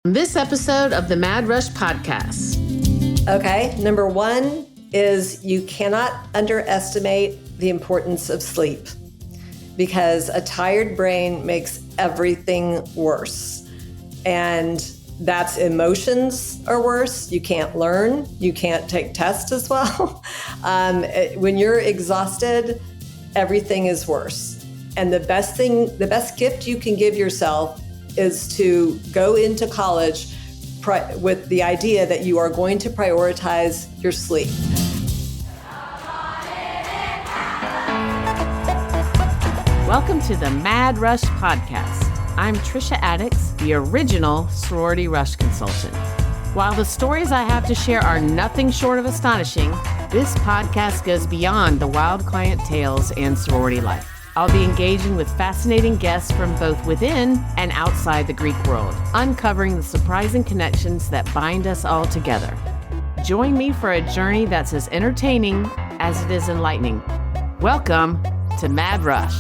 This episode of the Mad Rush podcast. Okay, number one is you cannot underestimate the importance of sleep because a tired brain makes everything worse. And that's emotions are worse. You can't learn. You can't take tests as well. When you're exhausted, everything is worse. And the best gift you can give yourself is to go into college with the idea that you are going to prioritize your sleep. Welcome to the Mad Rush podcast. I'm Trisha Addicks, the original sorority rush consultant. While the stories I have to share are nothing short of astonishing, this podcast goes beyond the wild client tales and sorority life. I'll be engaging with fascinating guests from both within and outside the Greek world, uncovering the surprising connections that bind us all together. Join me for a journey that's as entertaining as it is enlightening. Welcome to Mad Rush.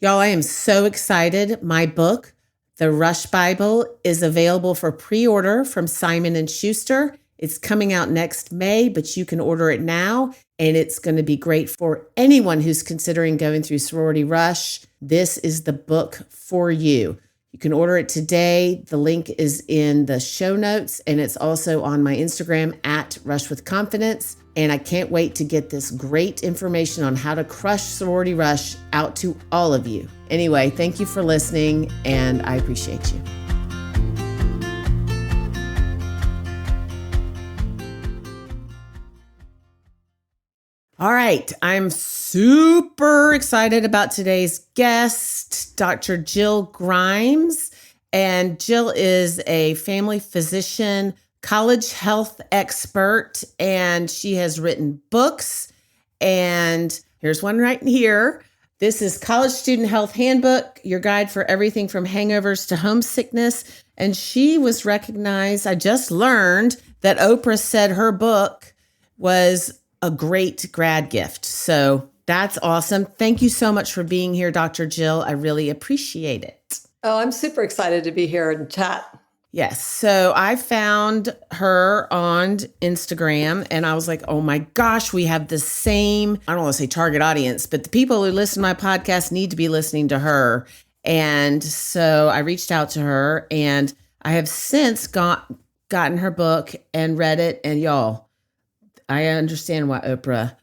Y'all, I am so excited. My book, The Rush Bible, is available for pre-order from Simon & Schuster. It's coming out next May, but you can order it now, and it's going to be great for anyone who's considering going through sorority rush. This is the book for you. You can order it today. The link is in the show notes, and it's also on my Instagram at Rush with Confidence. And I can't wait to get this great information on how to crush sorority rush out to all of you. Anyway, thank you for listening, and I appreciate you. All right, I'm super excited about today's guest, Dr. Jill Grimes. And Jill is a family physician, college health expert, and she has written books. And here's one right here. This is College Student Health Handbook, your guide for everything from hangovers to homesickness. And she was recognized. I just learned that Oprah said her book was a great grad gift. So that's awesome. Thank you so much for being here, Dr. Jill. I really appreciate it. Oh, I'm super excited to be here and chat. Yes. So I found her on Instagram and I was like, oh my gosh, we have the same, I don't want to say target audience, but the people who listen to my podcast need to be listening to her. So I reached out to her and I have since gotten her book and read it. And y'all, I understand why Oprah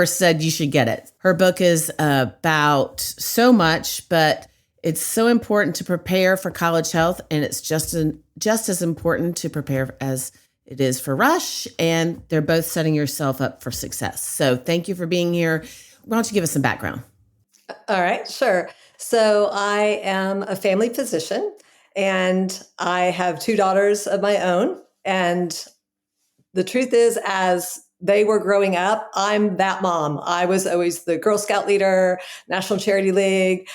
said you should get it. Her book is about so much, but it's so important to prepare for college health, and it's just as important to prepare as it is for rush, and they're both setting yourself up for success. So thank you for being here. Why don't you give us some background? All right, sure. So I am a family physician, and I have two daughters of my own. And the truth is, as they were growing up, I'm that mom. I was always the Girl Scout leader, National Charity League,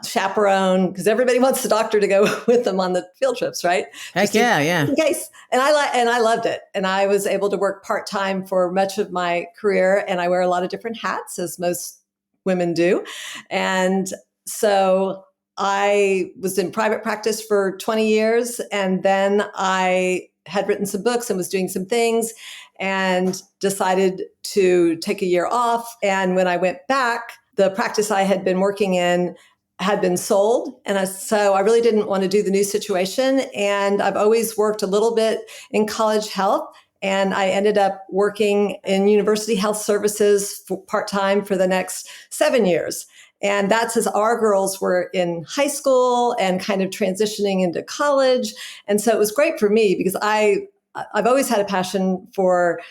chaperone, because everybody wants the doctor to go with them on the field trips, right? Heck yeah. In case. And I loved it. And I was able to work part-time for much of my career. And I wear a lot of different hats, as most women do. And so I was in private practice for 20 years. And then I had written some books and was doing some things and decided to take a year off. And when I went back, the practice I had been working in had been sold. And so I really didn't want to do the new situation. And I've always worked a little bit in college health. And I ended up working in university health services part-time for the next 7 years. And that's as our girls were in high school and kind of transitioning into college. And so it was great for me because I've always had a passion for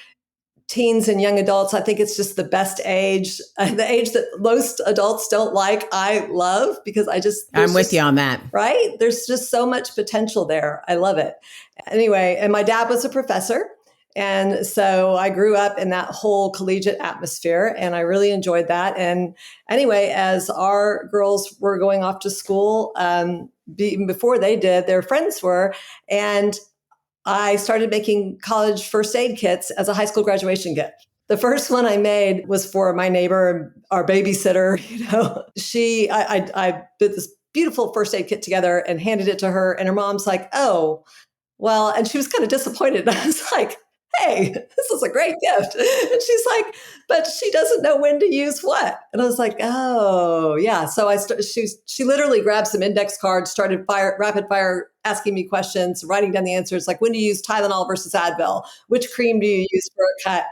teens and young adults. I think it's just the best age, the age that most adults don't like. I love because I'm with you on that. Right? There's just so much potential there. I love it. Anyway, and my dad was a professor. And so I grew up in that whole collegiate atmosphere and I really enjoyed that. And anyway, as our girls were going off to school, even before they did, their friends were. And I started making college first aid kits as a high school graduation gift. The first one I made was for my neighbor, our babysitter. I did this beautiful first aid kit together and handed it to her. And her mom's like, oh, well, and she was kind of disappointed. I was like, hey, this is a great gift. And she's like, but she doesn't know when to use what. And I was like, oh, yeah. So she literally grabbed some index cards, started rapid fire, asking me questions, writing down the answers, like, when do you use Tylenol versus Advil? Which cream do you use for a cut?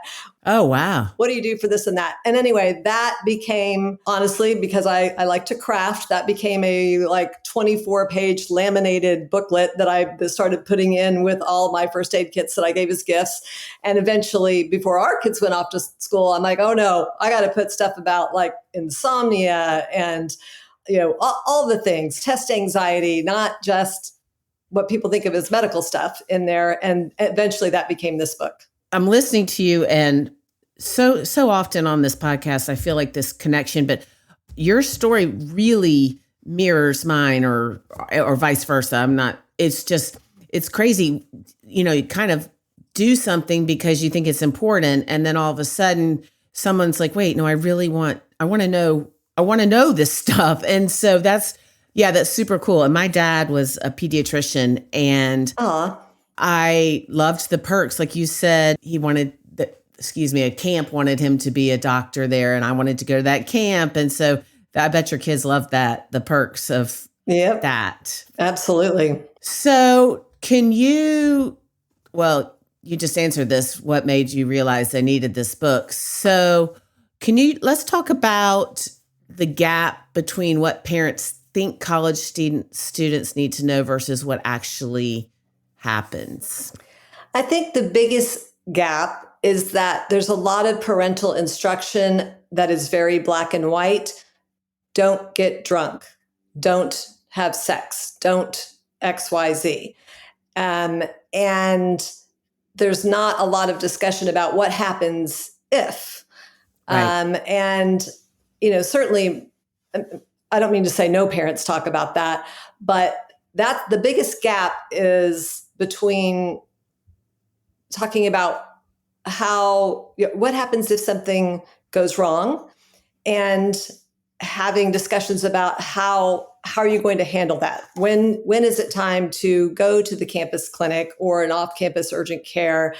Oh, wow. What do you do for this and that? And anyway, that became, honestly, because I like to craft, that became a like 24-page laminated booklet that I started putting in with all my first aid kits that I gave as gifts. And eventually, before our kids went off to school, I'm like, oh no, I got to put stuff about like insomnia and, all the things, test anxiety, not just what people think of as medical stuff in there. And eventually that became this book. I'm listening to you, and so often on this podcast, I feel like this connection, but your story really mirrors mine or vice versa. It's crazy. You kind of do something because you think it's important. And then all of a sudden someone's like, wait, no, I want to know this stuff. And so that's super cool. And my dad was a pediatrician, and I loved the perks. Like you said, a camp wanted him to be a doctor there, and I wanted to go to that camp. And so I bet your kids love that, the perks of that. Absolutely. So you just answered this, what made you realize they needed this book? So let's talk about the gap between what parents think college students need to know versus what actually happens. I think the biggest gap is that there's a lot of parental instruction that is very black and white. Don't get drunk. Don't have sex. Don't XYZ. And there's not a lot of discussion about what happens if. Right. And, certainly, I don't mean to say no parents talk about that, but the biggest gap is between talking about what happens if something goes wrong, and having discussions about how are you going to handle that? When is it time to go to the campus clinic or an off-campus urgent care?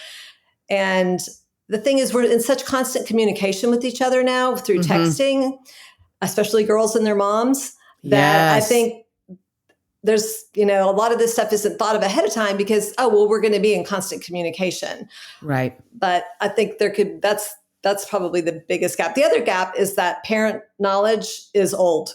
And the thing is, we're in such constant communication with each other now through texting, especially girls and their moms, that I think there's, a lot of this stuff isn't thought of ahead of time because, we're going to be in constant communication. Right. But I think that's probably the biggest gap. The other gap is that parent knowledge is old.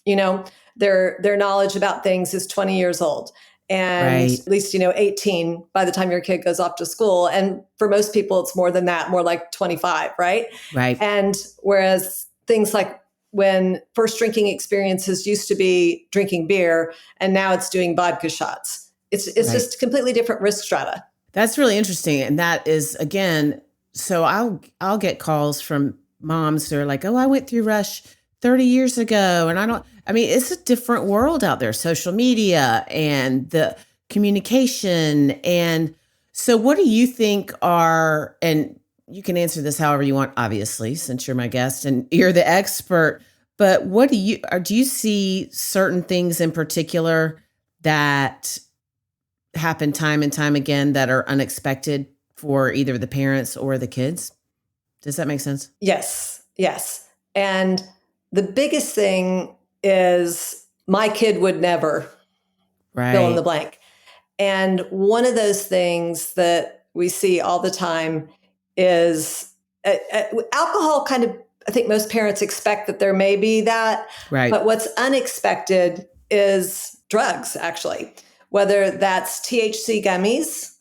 Their knowledge about things is 20 years old. And at least, 18 by the time your kid goes off to school. And for most people, it's more than that, more like 25, right? Right. And whereas things like when first drinking experiences used to be drinking beer, and now it's doing vodka shots. It's just completely different risk strata. That's really interesting. And that is, again, so I'll get calls from moms who are like, oh, I went through Rush 30 years ago. And it's a different world out there, social media and the communication. And so what do you think and you can answer this however you want, obviously, since you're my guest and you're the expert, but do you see certain things in particular that happen time and time again that are unexpected for either the parents or the kids? Does that make sense? Yes. And the biggest thing is my kid would never fill in the blank. And one of those things that we see all the time is alcohol. Kind of, I think most parents expect that there may be that. Right. But what's unexpected is drugs, actually, whether that's THC gummies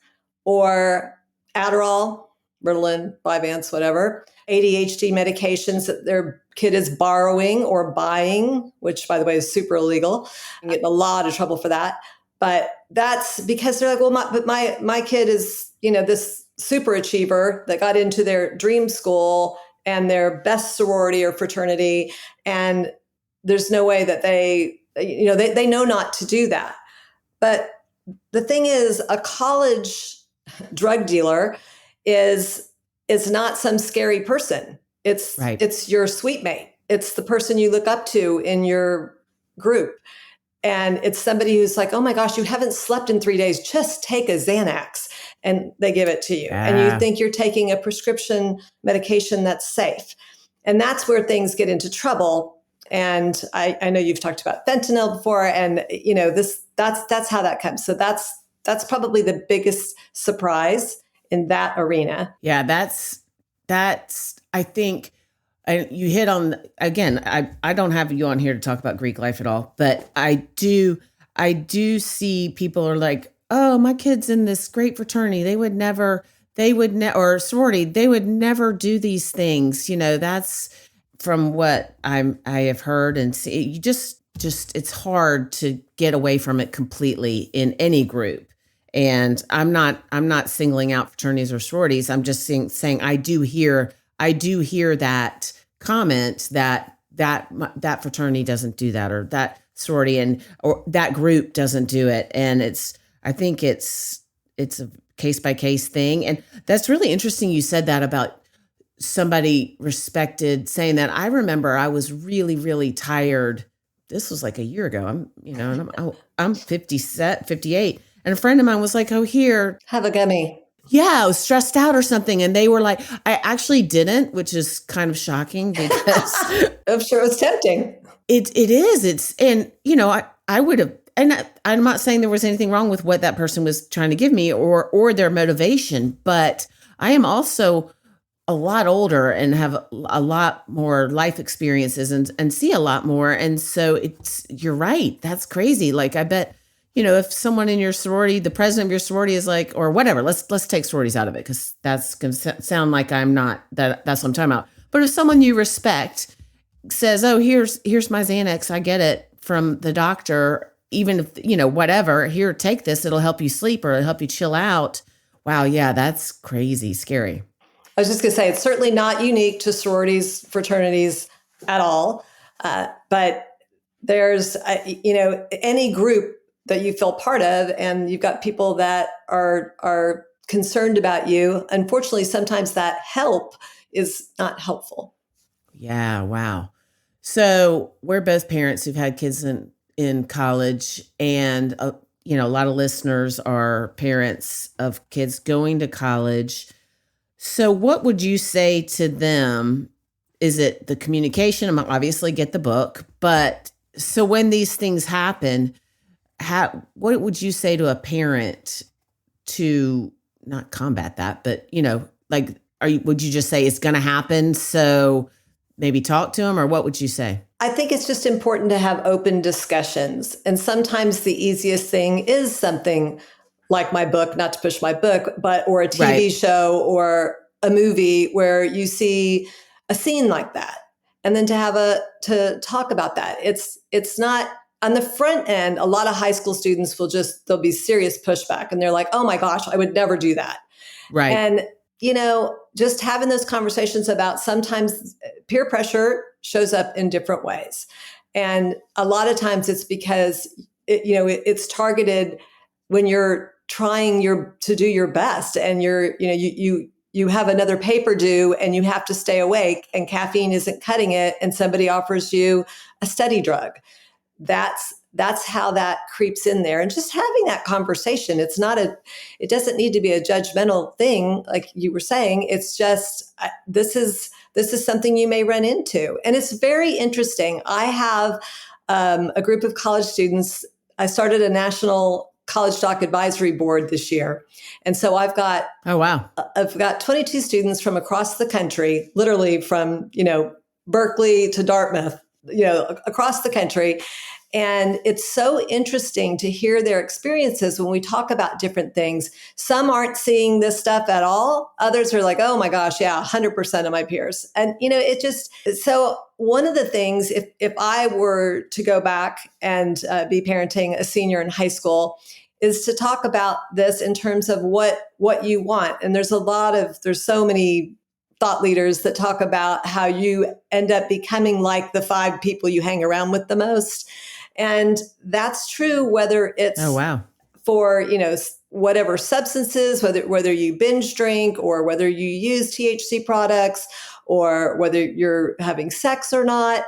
or Adderall, Ritalin, Vyvanse, whatever, ADHD medications that their kid is borrowing or buying, which, by the way, is super illegal. I'm getting a lot of trouble for that. But that's because they're like, well, my kid is, this super achiever that got into their dream school and their best sorority or fraternity. And there's no way that they know not to do that. But the thing is, a college drug dealer is is not some scary person. Right. It's your sweet mate. It's the person you look up to in your group. And it's somebody who's like, oh my gosh, you haven't slept in 3 days. Just take a Xanax. And they give it to you. And you Yeah. think you're taking a prescription medication that's safe. And that's where things get into trouble. And I know you've talked about fentanyl before, and that's how that comes. So that's probably the biggest surprise in that arena. Yeah, that's I think you hit on again. I don't have you on here to talk about Greek life at all, but I do see people are like, oh, my kid's in this great fraternity. Or sorority, they would never do these things. That's from what I have heard and see. You just it's hard to get away from it completely in any group. And I'm not singling out fraternities or sororities. I'm just saying I do hear that comment that fraternity doesn't do that, or that sorority or that group doesn't do it. And I think it's a case by case thing. And that's really interesting. You said that about somebody respected saying that. I remember I was really, really tired. This was like a year ago. I'm 58. And a friend of mine was like, oh, here, Have a gummy. yeah, I was stressed out or something. And they were like, I actually didn't, which is kind of shocking because I'm sure it was tempting. it is. I would have, and I'm not saying there was anything wrong with what that person was trying to give me or their motivation, but I am also a lot older and have a lot more life experiences and see a lot more. And so you're right. That's crazy. Like, I bet, if someone in your sorority, the president of your sorority is like, or whatever, let's take sororities out of it, because that's going to sound like I'm not, that's what I'm talking about. But if someone you respect says, oh, here's my Xanax, I get it from the doctor, even if, whatever, here, take this, it'll help you sleep or it'll help you chill out. Wow. Yeah. That's crazy, scary. I was just going to say, it's certainly not unique to sororities, fraternities at all. But there's, any group that you feel part of, and you've got people that are concerned about you. Unfortunately, sometimes that help is not helpful. Yeah. Wow. So we're both parents who've had kids in college, and a lot of listeners are parents of kids going to college. So what would you say to them? Is it the communication? I'm obviously get the book, but so when these things happen, what would you say to a parent to not combat that, but like, would you just say it's going to happen? So maybe talk to them, or what would you say? I think it's just important to have open discussions. And sometimes the easiest thing is something like my book, not to push my book, or a TV Right. show or a movie where you see a scene like that. And then to talk about that. It's not on the front end. A lot of high school students there'll be serious pushback, and they're like, oh my gosh, I would never do that. Right. And, just having those conversations about sometimes peer pressure shows up in different ways. And a lot of times it's because it's targeted when you're trying to do your best, and you have another paper due and you have to stay awake, and caffeine isn't cutting it, and somebody offers you a study drug. That's how that creeps in there. And just having that conversation, it doesn't need to be a judgmental thing, like you were saying. It's just, this is something you may run into. And it's very interesting. I have a group of college students. I started a national college doc advisory board this year. And so I've got 22 students from across the country, literally from, Berkeley to Dartmouth, across the country. And it's so interesting to hear their experiences when we talk about different things. Some aren't seeing this stuff at all. Others are like, oh my gosh, yeah, 100% of my peers. And, so one of the things, if I were to go back and be parenting a senior in high school, is to talk about this in terms of what you want. And there's so many thought leaders that talk about how you end up becoming like the 5 people you hang around with the most. And that's true whether it's Oh, wow. for, whatever substances, whether you binge drink or whether you use THC products or whether you're having sex or not,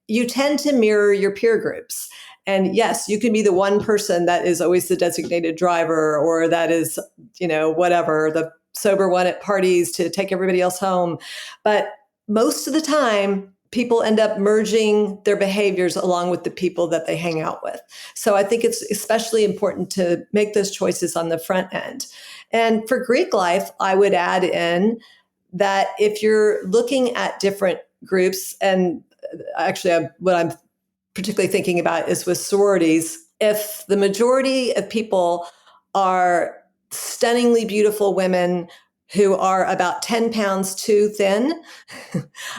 you tend to mirror your peer groups. And yes, you can be the one person that is always the designated driver, or that is, whatever, the sober one at parties to take everybody else home. But most of the time, people end up merging their behaviors along with the people that they hang out with. So I think it's especially important to make those choices on the front end. And for Greek life, I would add in that if you're looking at different groups, and actually what I'm particularly thinking about is with sororities, if the majority of people are stunningly beautiful women who are about 10 pounds too thin,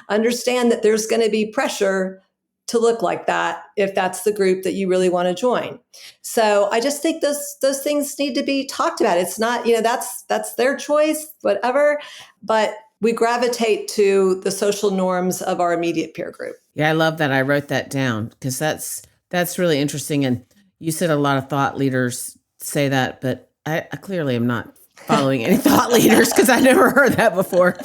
understand that there's going to be pressure to look like that if that's the group that you really want to join. So I just think those things need to be talked about. It's not, that's their choice, whatever, but we gravitate to the social norms of our immediate peer group. Yeah, I love that. I wrote that down because that's really interesting. And you said a lot of thought leaders say that, but I clearly am not following any thought leaders because I never heard that before.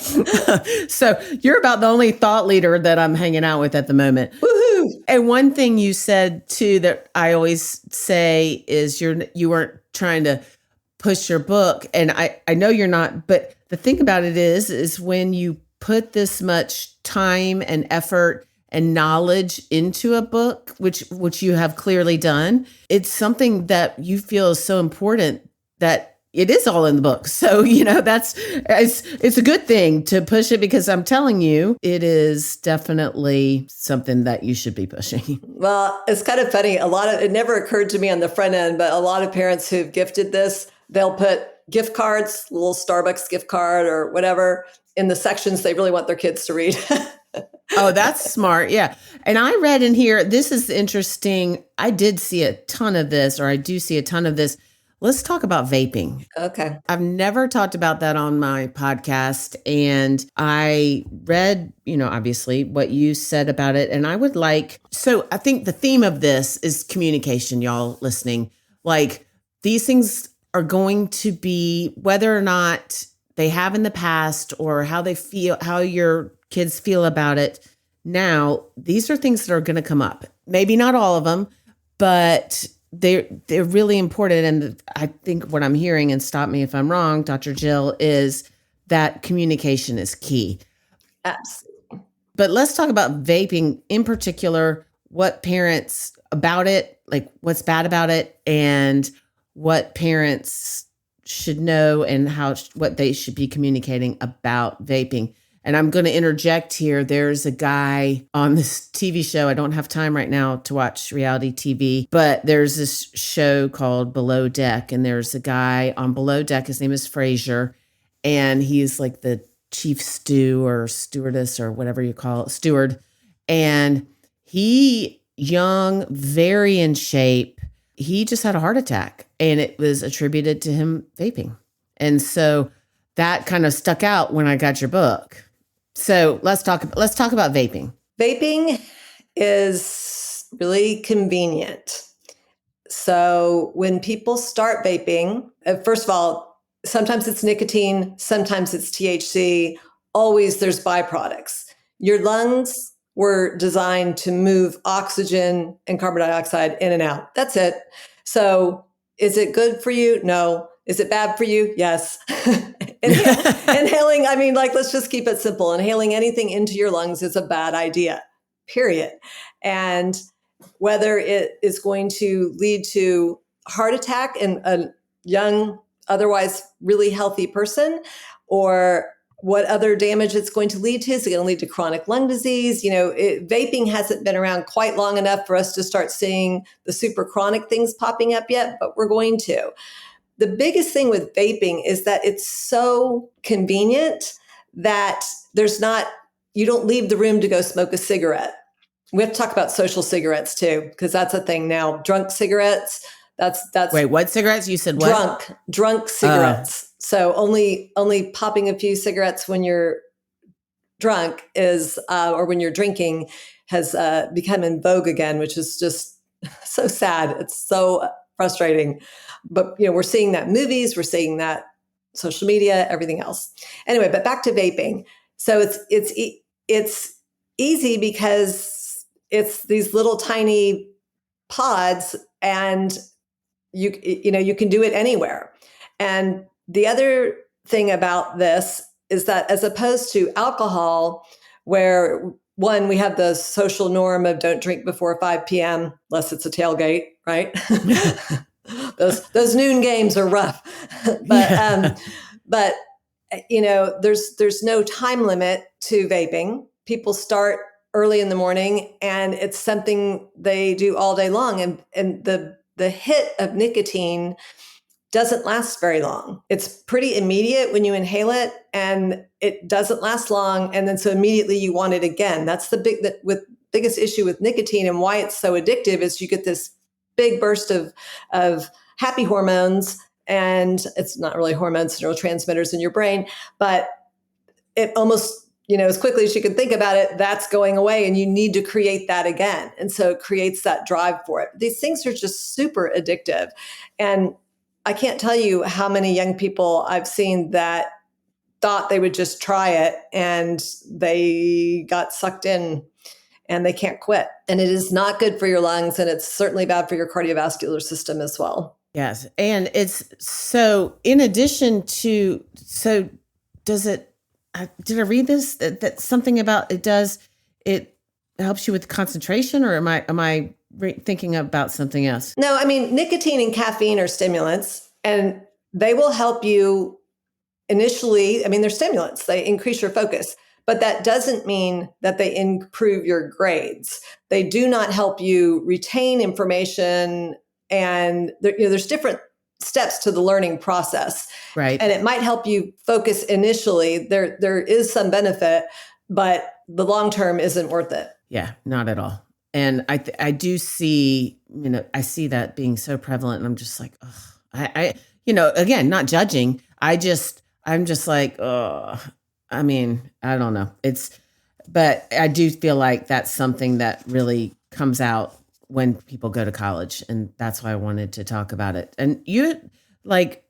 So you're about the only thought leader that I'm hanging out with at the moment. Woohoo! And one thing you said too that I always say is you weren't trying to push your book. And I know you're not, but the thing about it is when you put this much time and effort and knowledge into a book, which you have clearly done, it's something that you feel is so important that it is all in the book. So, it's a good thing to push it because I'm telling you, it is definitely something that you should be pushing. Well, it's kind of funny. It never occurred to me on the front end, but a lot of parents who've gifted this, they'll put gift cards, a little Starbucks gift card or whatever in the sections they really want their kids to read. Oh, that's smart. Yeah. And I read in here, this is interesting. I did see a ton of this, or I do see a ton of this. Let's talk about vaping. Okay. I've never talked about that on my podcast. And I read, obviously what you said about it. And so I think the theme of this is communication, y'all listening. Like these things are going to be, whether or not they have in the past or how they feel, how your kids feel about it now, these are things that are going to come up. Maybe not all of them, but they're really important. And I think what I'm hearing, and stop me if I'm wrong, Dr. Jill, is that communication is key. Absolutely. But let's talk about vaping in particular, what parents about it, like what's bad about it, and what parents should know and what they should be communicating about vaping. And I'm going to interject here. There's a guy on this TV show. I don't have time right now to watch reality TV, but there's this show called Below Deck. And there's a guy on Below Deck. His name is Fraser. And he's like the chief stew or stewardess or whatever you call it, steward. And young, very in shape, he just had a heart attack and it was attributed to him vaping. And so that kind of stuck out when I got your book. So let's talk about vaping. Vaping is really convenient. So when people start vaping, first of all, sometimes it's nicotine, sometimes it's THC, always there's byproducts. Your lungs were designed to move oxygen and carbon dioxide in and out. That's it. So is it good for you? No. Is it bad for you? Yes. Inhaling, let's just keep it simple. Inhaling anything into your lungs is a bad idea, period. And whether it is going to lead to heart attack in a young, otherwise really healthy person, or what other damage it's going to lead to. Is it going to lead to chronic lung disease? Vaping hasn't been around quite long enough for us to start seeing the super chronic things popping up yet, but we're going to. The biggest thing with vaping is that it's so convenient that you don't leave the room to go smoke a cigarette. We have to talk about social cigarettes too, because that's a thing now. Drunk cigarettes. That's Wait, what cigarettes? You said what? Drunk cigarettes. So only popping a few cigarettes when you're drunk or when you're drinking has become in vogue again, which is just so sad. It's so frustrating. But, we're seeing that in movies, we're seeing that social media, everything else. Anyway, but back to vaping. So it's easy because it's these little tiny pods, and you can do it anywhere. And the other thing about this is that as opposed to alcohol, where one, we have the social norm of don't drink before 5 p.m. unless it's a tailgate, right? those noon games are rough. But there's no time limit to vaping. People start early in the morning, and it's something they do all day long. And the hit of nicotine doesn't last very long. It's pretty immediate when you inhale it, and it doesn't last long. And then so immediately you want it again. That's the biggest issue with nicotine, and why it's so addictive is you get this big burst of happy hormones, and it's not really hormones, neurotransmitters in your brain, but it almost, as quickly as you can think about it, that's going away, and you need to create that again. And so it creates that drive for it. These things are just super addictive. And I can't tell you how many young people I've seen that thought they would just try it, and they got sucked in and they can't quit. And it is not good for your lungs, and it's certainly bad for your cardiovascular system as well. Yes. And it's so in addition to, so does it, did I read this? That something about it helps you with concentration, or am I thinking about something else? No, I mean, nicotine and caffeine are stimulants, and they will help you initially. I mean, they're stimulants. They increase your focus, but that doesn't mean that they improve your grades. They do not help you retain information, and there's different steps to the learning process. Right. And it might help you focus initially. There is some benefit, but the long term isn't worth it. Yeah, not at all. And I do see, I see that being so prevalent, and I'm just like, ugh. I again, not judging. I'm just like, oh, I mean, I don't know. But I do feel like that's something that really comes out when people go to college. And that's why I wanted to talk about it. And you, like,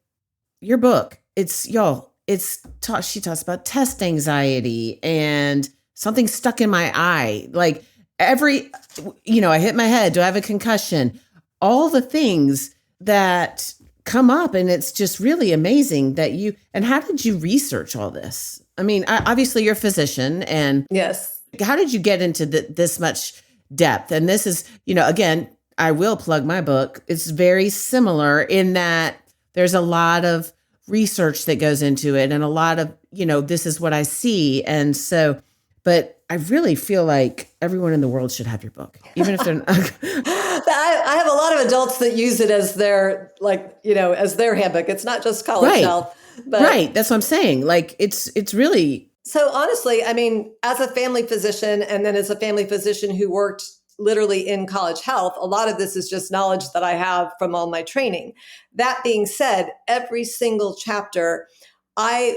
your book, she talks about test anxiety and something stuck in my eye. Like I hit my head. Do I have a concussion? All the things that come up. And it's just really amazing that and how did you research all this? I mean, obviously you're a physician, and yes. How did you get into this much depth? And this is, again, I will plug my book. It's very similar in that there's a lot of research that goes into it, and a lot of, this is what I see. And so, but I really feel like everyone in the world should have your book, even if they're not. I have a lot of adults that use it as their, as their handbook. It's not just college health. But right. That's what I'm saying. Like it's really. So honestly, I mean, as a family physician, and then as a family physician who worked literally in college health, a lot of this is just knowledge that I have from all my training. That being said, every single chapter, I've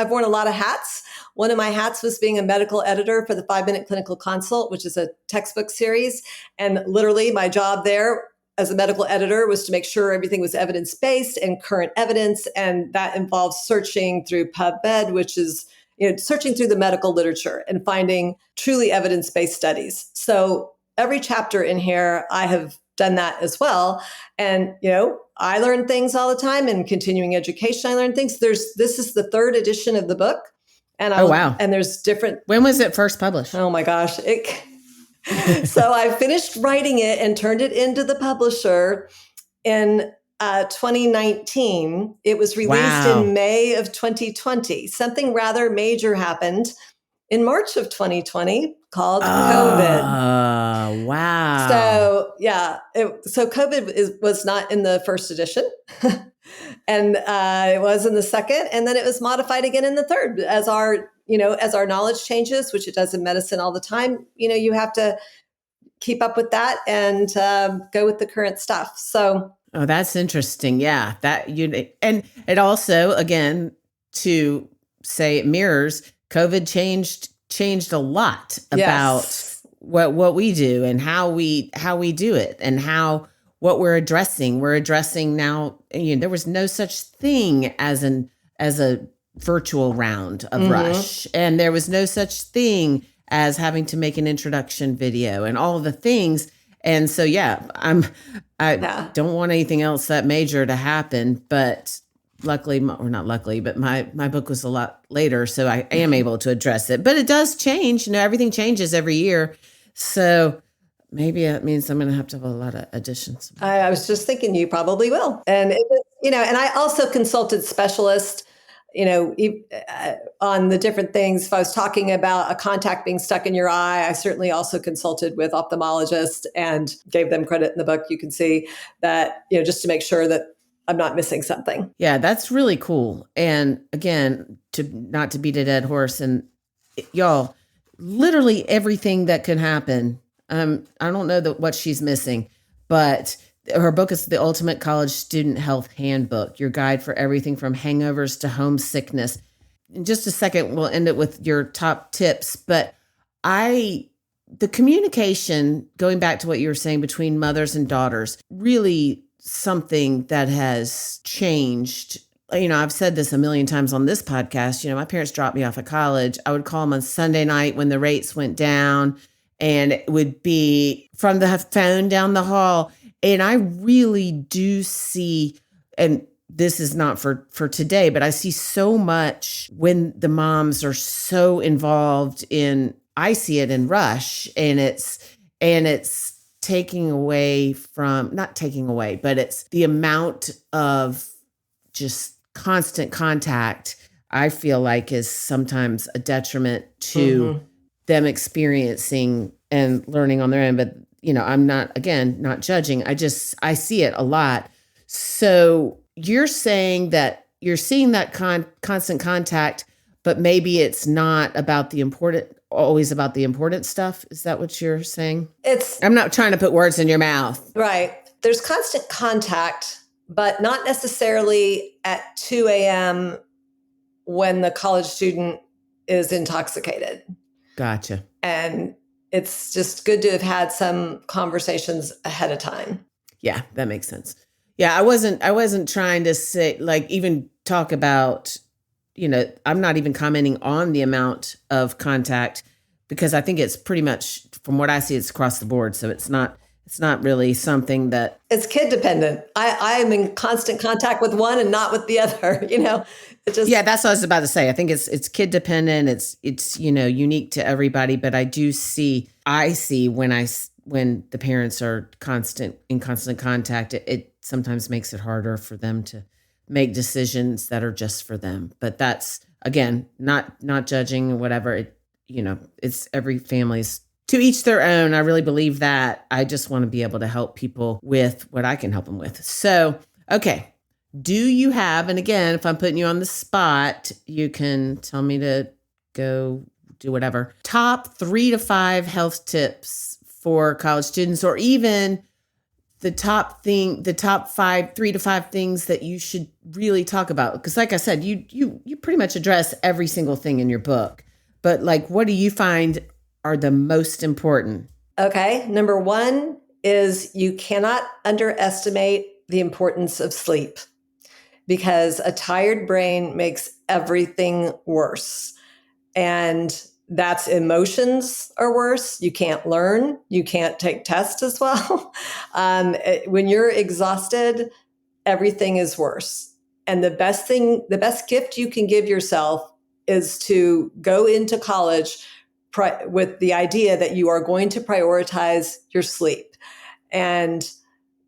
worn a lot of hats. One of my hats was being a medical editor for the 5-Minute Clinical Consult, which is a textbook series. And literally my job there as a medical editor was to make sure everything was evidence-based and current evidence. And that involves searching through PubMed, which is searching through the medical literature and finding truly evidence-based studies. So every chapter in here, I have done that as well. And, I learn things all the time. In continuing education, I learn things. This is the 3rd edition of the book. And wow. And there's different. When was it first published? Oh my gosh. So I finished writing it and turned it into the publisher in 2019. It was released in May of 2020. Something rather major happened in March of 2020 called COVID. Wow. So yeah, so COVID was not in the first edition. And it was in the second, and then it was modified again in the third. As our knowledge changes, which it does in medicine all the time, you have to keep up with that and go with the current stuff. So, oh, that's interesting. Yeah, and it also, again, to say it mirrors, COVID changed a lot about what we do and how we do it, and what we're addressing. We're addressing now, there was no such thing as a virtual round of Rush. And there was no such thing as having to make an introduction video and all of the things. And so, I don't want anything else that major to happen, but luckily, or not luckily, but my book was a lot later, so I am able to address it. But it does change. Everything changes every year. So maybe it means I'm going to have a lot of additions. I was just thinking you probably will. And, and I also consulted specialists, on the different things. If I was talking about a contact being stuck in your eye, I certainly also consulted with ophthalmologists and gave them credit in the book. You can see that, just to make sure that I'm not missing something. Yeah, that's really cool. And again, not to beat a dead horse, and y'all, literally everything that can happen. I don't know what she's missing, but her book is The Ultimate College Student Health Handbook, your guide for everything from hangovers to homesickness. In just a second, we'll end it with your top tips. But the communication, going back to what you were saying between mothers and daughters, really something that has changed. I've said this a million times on this podcast. My parents dropped me off at college. I would call them on Sunday night when the rates went down, and it would be from the phone down the hall. And I really do see, and this is not for today, but I see so much when the moms are so involved I see it in Rush, and it's taking away from, not taking away, but it's the amount of just constant contact, I feel like, is sometimes a detriment to them experiencing and learning on their own. But I'm not judging. I see it a lot. So you're saying that you're seeing that constant contact, but maybe it's not always about the important stuff. Is that what you're saying? I'm not trying to put words in your mouth. Right. There's constant contact, but not necessarily at 2 a.m. when the college student is intoxicated. Gotcha. And it's just good to have had some conversations ahead of time. Yeah, that makes sense. Yeah, I wasn't trying to say, even talk about, I'm not even commenting on the amount of contact, because I think it's pretty much, from what I see, it's across the board. So it's not really something that... It's kid dependent. I am in constant contact with one and not with the other, Yeah, that's what I was about to say. I think it's kid dependent. It's unique to everybody, but I see when the parents are in constant contact, it sometimes makes it harder for them to make decisions that are just for them. But that's, again, not judging or whatever. It's every family's to each their own. I really believe that. I just want to be able to help people with what I can help them with. So, okay. Do you have, and again, if I'm putting you on the spot, you can tell me to go do whatever, top 3 to 5 health tips for college students, or even the top 3 to 5 things that you should really talk about. Because like I said, you pretty much address every single thing in your book, but what do you find are the most important? Okay. Number 1 is you cannot underestimate the importance of sleep, because a tired brain makes everything worse. And that's emotions are worse. You can't learn. You can't take tests as well. When you're exhausted, everything is worse. And the best gift you can give yourself is to go into college with the idea that you are going to prioritize your sleep. And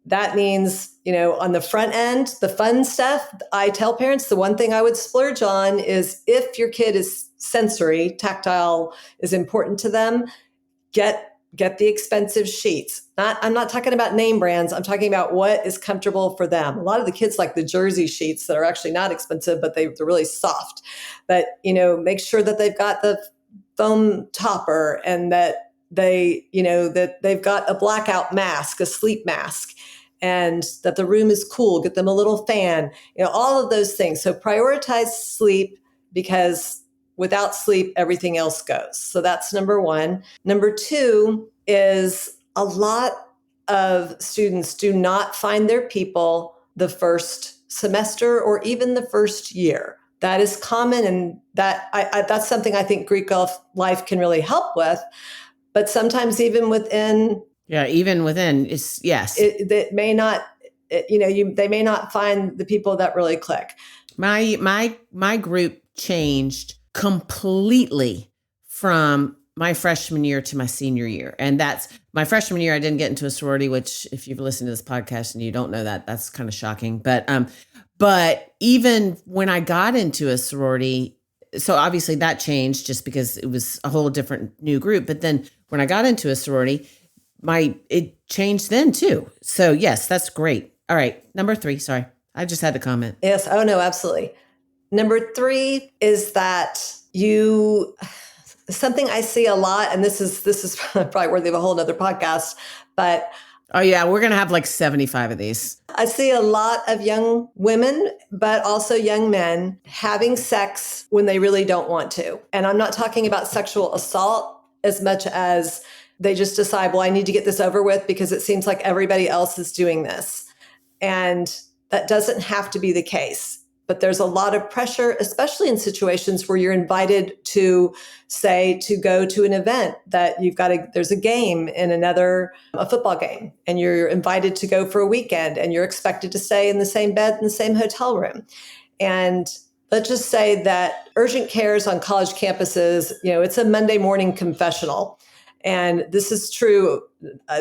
that means, on the front end, the fun stuff, I tell parents the one thing I would splurge on is, if your kid is sensory, tactile is important to them, get the expensive sheets. I'm not talking about name brands. I'm talking about what is comfortable for them. A lot of the kids like the jersey sheets that are actually not expensive, but they're really soft. But, make sure that they've got the foam topper, and that that they've got a blackout mask, a sleep mask, and that the room is cool. Get them a little fan, all of those things. So prioritize sleep, because without sleep, everything else goes. So that's number 1. Number 2 is a lot of students do not find their people the first semester or even the first year. That is common, and that's something I think Greek life can really help with. But sometimes even within, even within, it's yes, it may not, they may not find the people that really click. My group changed completely from my freshman year to my senior year. And that's my freshman year. I didn't get into a sorority, which if you've listened to this podcast and you don't know that, that's kind of shocking. But even when I got into a sorority, so obviously that changed just because it was a whole different new group. But then when I got into a sorority, it changed then too. So yes, that's great. All right. Number 3, sorry. I just had to comment. Yes. Oh no, absolutely. Number 3 is that something I see a lot, and this is probably worthy of a whole nother podcast, but oh yeah, we're going to have like 75 of these. I see a lot of young women, but also young men having sex when they really don't want to. And I'm not talking about sexual assault as much as they just decide, well, I need to get this over with because it seems like everybody else is doing this. And that doesn't have to be the case. But there's a lot of pressure, especially in situations where you're invited to, say, to go to an event that there's a game in a football game, and you're invited to go for a weekend, and you're expected to stay in the same bed in the same hotel room. And let's just say that urgent cares on college campuses, it's a Monday morning confessional. And this is true,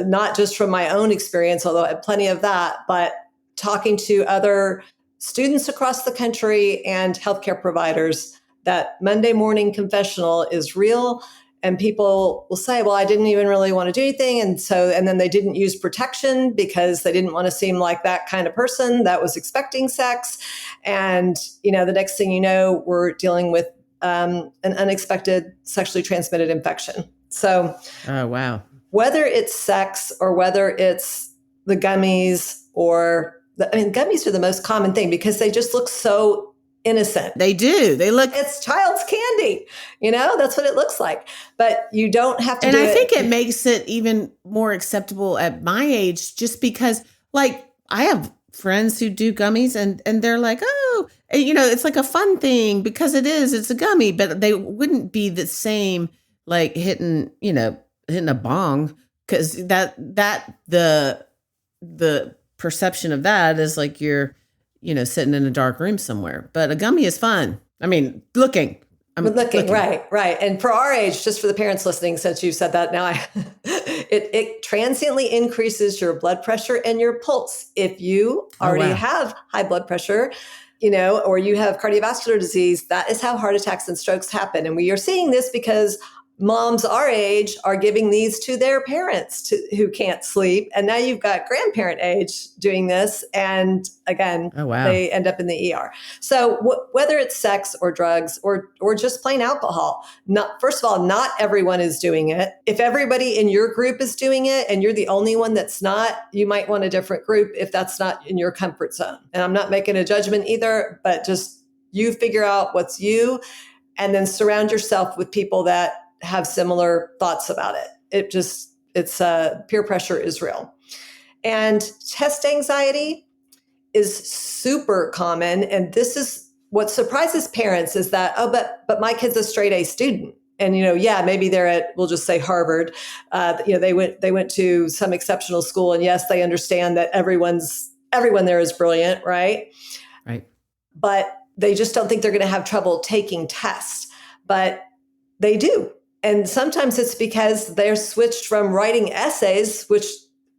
not just from my own experience, although I had plenty of that, but talking to other students across the country and healthcare providers, that Monday morning confessional is real. And people will say, well, I didn't even really want to do anything. And then they didn't use protection because they didn't want to seem like that kind of person that was expecting sex. And, the next thing you know, we're dealing with an unexpected sexually transmitted infection. So, oh, wow. Whether it's sex or whether it's the gummies gummies are the most common thing because they just look so innocent. They do. It's child's candy. That's what it looks like. But you don't have to. And I think it makes it even more acceptable at my age, just because, like, I have friends who do gummies and they're like, oh, it's like a fun thing because it's a gummy, but they wouldn't be the same, like hitting a bong, because the perception of that is like you're, sitting in a dark room somewhere. But a gummy is fun. I mean, looking. Right. And for our age, just for the parents listening, since you said that now, it transiently increases your blood pressure and your pulse. If you already have high blood pressure, or you have cardiovascular disease, that is how heart attacks and strokes happen. And we are seeing this because moms our age are giving these to their parents who can't sleep. And now you've got grandparent age doing this. And again, they end up in the ER. So whether it's sex or drugs or just plain alcohol, first of all, not everyone is doing it. If everybody in your group is doing it and you're the only one that's not, you might want a different group if that's not in your comfort zone. And I'm not making a judgment either, but just you figure out what's you and then surround yourself with people that have similar thoughts about it. Peer pressure is real. And test anxiety is super common. And this is what surprises parents is that, but my kid's a straight A student. And, maybe they're at, we'll just say Harvard. They went to some exceptional school, and yes, they understand that everyone there is brilliant. Right. Right. But they just don't think they're going to have trouble taking tests, but they do. And sometimes it's because they're switched from writing essays, which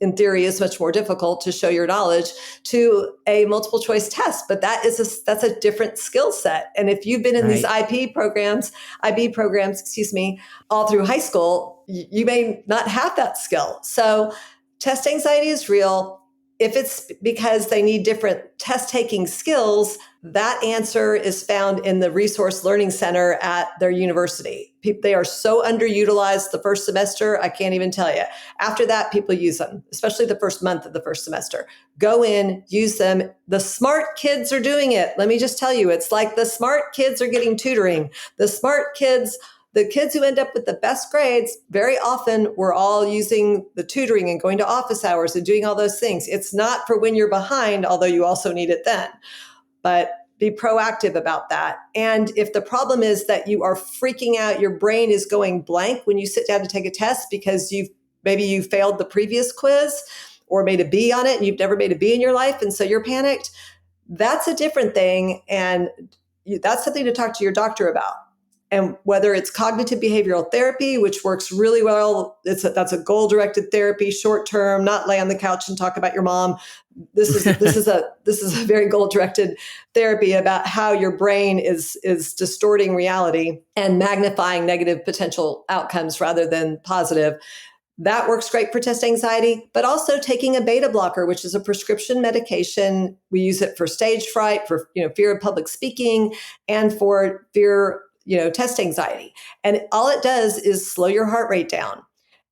in theory is much more difficult to show your knowledge, to a multiple choice test. But that's a different skill set. And if you've been in these IB programs, all through high school, you may not have that skill. So test anxiety is real. If it's because they need different test taking skills, that answer is found in the Resource Learning Center at their university. They are so underutilized the first semester, I can't even tell you. After that, people use them, especially the first month of the first semester. Go in, use them. The smart kids are doing it. Let me just tell you, it's like the smart kids are getting tutoring. The smart kids, the kids who end up with the best grades very often were all using the tutoring and going to office hours and doing all those things. It's not for when you're behind, although you also need it then. But be proactive about that. And if the problem is that you are freaking out, your brain is going blank when you sit down to take a test because maybe you failed the previous quiz or made a B on it and you've never made a B in your life, and so you're panicked, that's a different thing. And that's something to talk to your doctor about. And whether it's cognitive behavioral therapy, which works really well, that's a goal-directed therapy, short-term, not lay on the couch and talk about your mom. This is a very goal-directed therapy about how your brain is distorting reality and magnifying negative potential outcomes rather than positive. That works great for test anxiety, but also taking a beta blocker, which is a prescription medication. We use it for stage fright, for fear of public speaking, and for fear, test anxiety. And all it does is slow your heart rate down.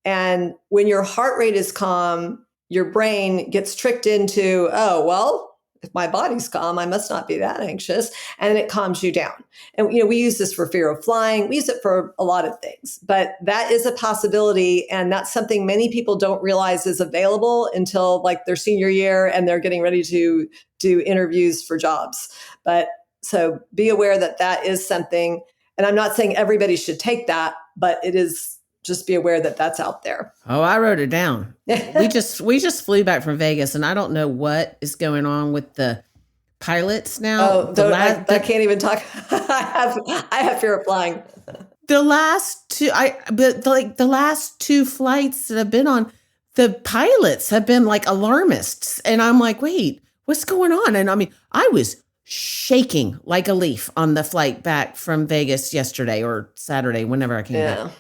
And when your heart rate is calm, your brain gets tricked into, oh, well, if my body's calm, I must not be that anxious. And it calms you down. And, we use this for fear of flying. We use it for a lot of things, but that is a possibility. And that's something many people don't realize is available until like their senior year and they're getting ready to do interviews for jobs. But so be aware that that is something. And I'm not saying everybody should take that, but it is, just be aware that that's out there. Oh, I wrote it down. we just flew back from Vegas, and I don't know what is going on with the pilots now. Oh, I can't even talk. I have fear of flying. The last two flights that I've been on, the pilots have been like alarmists, and I'm like, wait, what's going on? And I mean, I was shaking like a leaf on the flight back from Vegas yesterday or Saturday, whenever I came back.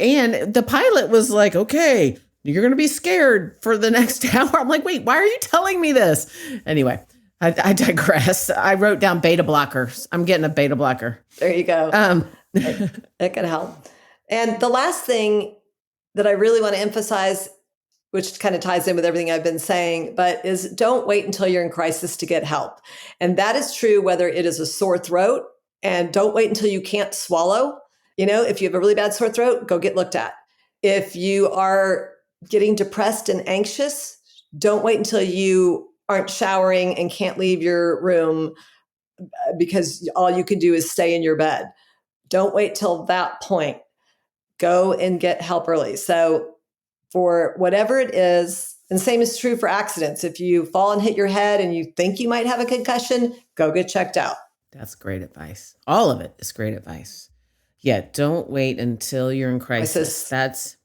And the pilot was like, okay, you're going to be scared for the next hour. I'm like, wait, why are you telling me this? Anyway, I digress. I wrote down beta blockers. I'm getting a beta blocker. There you go. It can help. And the last thing that I really want to emphasize, which kind of ties in with everything I've been saying, but is don't wait until you're in crisis to get help. And that is true whether it is a sore throat, and don't wait until you can't swallow. If you have a really bad sore throat, go get looked at. If you are getting depressed and anxious, don't wait until you aren't showering and can't leave your room because all you can do is stay in your bed. Don't wait till that point. Go and get help early. So for whatever it is, and same is true for accidents. If you fall and hit your head and you think you might have a concussion, go get checked out. That's great advice. All of it is great advice. Yeah, don't wait until you're in crisis. That's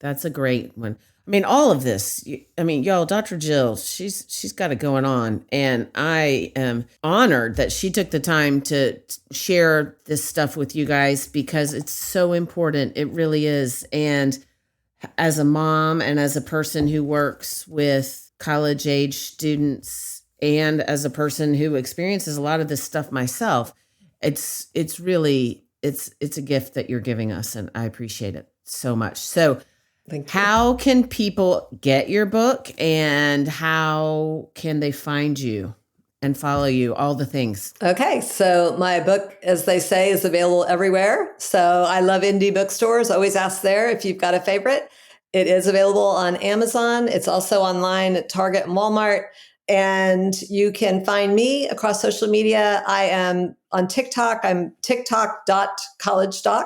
a great one. I mean, all of this. Y'all, Dr. Jill, she's got it going on, and I am honored that she took the time to share this stuff with you guys because it's so important. It really is. And as a mom and as a person who works with college-age students, and as a person who experiences a lot of this stuff myself, it's really. It's a gift that you're giving us, and I appreciate it so much. So how can people get your book, and how can they find you and follow you, all the things? Okay. So my book, as they say, is available everywhere. So I love indie bookstores. Always ask there if you've got a favorite. It is available on Amazon. It's also online at Target and Walmart. And you can find me across social media. I am on TikTok. I'm tiktok.collegedoc.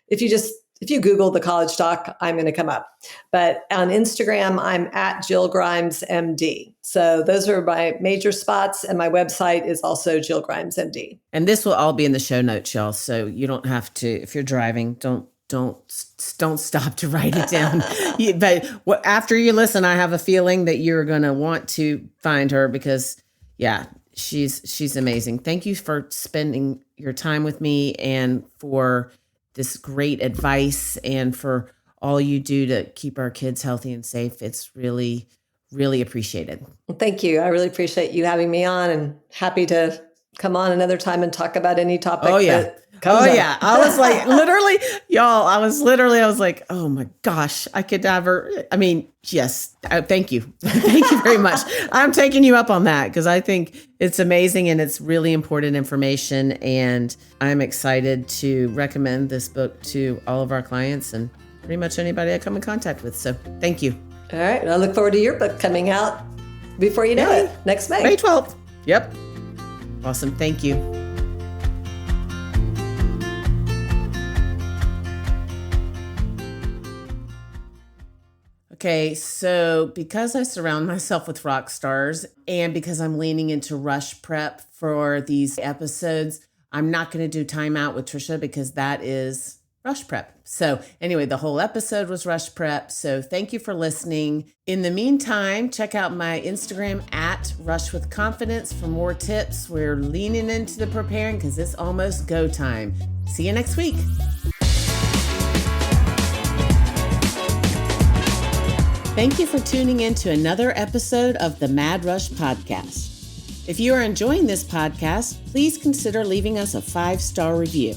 If you Google the college doc, I'm going to come up. But on Instagram, I'm at Jill Grimes MD. So those are my major spots. And my website is also Jill Grimes MD. And this will all be in the show notes, y'all. So you don't have to, if you're driving, don't stop to write it down. But after you listen, I have a feeling that you're going to want to find her because, yeah, she's amazing. Thank you for spending your time with me and for this great advice and for all you do to keep our kids healthy and safe. It's really, really appreciated. Well, thank you. I really appreciate you having me on, and happy to come on another time and talk about any topic. Oh, yeah. Comes out. yeah. I was like, literally, y'all, I was like, oh my gosh, I could never, I mean, yes. Thank you. Thank you very much. I'm taking you up on that because I think it's amazing and it's really important information. And I'm excited to recommend this book to all of our clients and pretty much anybody I come in contact with. So thank you. All right. And I look forward to your book coming out before you know it, next May. May 12th. Yep. Awesome. Thank you. Okay, so because I surround myself with rock stars and because I'm leaning into rush prep for these episodes, I'm not going to do time out with Trisha because that is rush prep. So anyway, the whole episode was rush prep. So thank you for listening. In the meantime, check out my Instagram at Rush with Confidence for more tips. We're leaning into the preparing because it's almost go time. See you next week. Thank you for tuning in to another episode of the Mad Rush Podcast. If you are enjoying this podcast, please consider leaving us a 5-star review.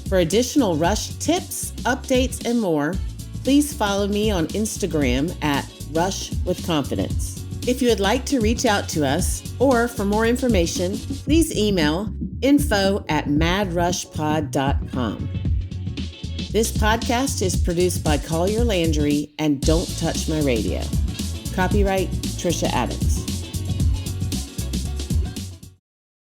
For additional Rush tips, updates, and more, please follow me on Instagram at Rush with Confidence. If you would like to reach out to us or for more information, please email info@madrushpod.com. This podcast is produced by Collier Landry and Don't Touch My Radio. Copyright Trisha Addicks.